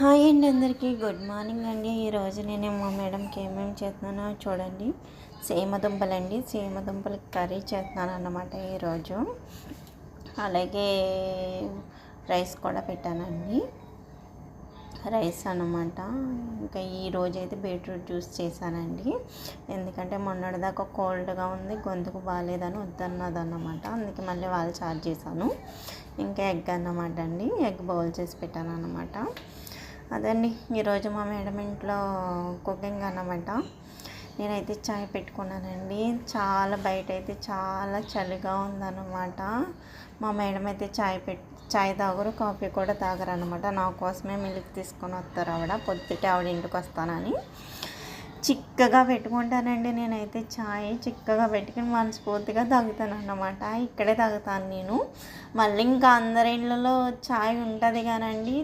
Hi అండి, అందరికీ good morning అండి. ఈరోజు నేను మా మేడంకి ఏమేమి చేస్తున్నానో చూడండి. సీమదుంపలండి, సీమదుంపల కర్రీ చేస్తున్నాను అన్నమాట ఈరోజు. అలాగే రైస్ కూడా పెట్టానండి, రైస్ అన్నమాట. ఇంకా ఈరోజు అయితే బీట్రూట్ జ్యూస్ చేశానండి. ఎందుకంటే మొన్నటిదాకా కోల్డ్గా ఉంది, గొంతుకు బాగాలేదని వద్దన్నది అన్నమాట. అందుకే మళ్ళీ వాళ్ళు చార్జ్ చేశాను. ఇంకా ఎగ్ అన్నమాట అండి, ఎగ్ బౌల్ చేసి పెట్టాను అన్నమాట. అదండి ఈరోజు మా మేడం ఇంట్లో కుకింగ్ అన్నమాట. నేనైతే చాయ్ పెట్టుకున్నానండి. బయట అయితే చాలా చలిగా ఉందన్నమాట. మా మేడం అయితే చాయ్ తాగరు, కాఫీ కూడా తాగరు అనమాట. నా కోసమే మిల్క్ తీసుకొని వస్తారు ఆవిడ. పొద్దుటే ఆవిడ ఇంటికి వస్తానని చిక్కగా పెట్టుకుంటానండి. నేనైతే చాయ్ చిక్కగా పెట్టుకుని మనస్ఫూర్తిగా తాగుతాను అన్నమాట. ఇక్కడే తాగుతాను నేను. మళ్ళీ ఇంకా అందరి ఇళ్ళలో చాయ్ ఉంటుంది కానండి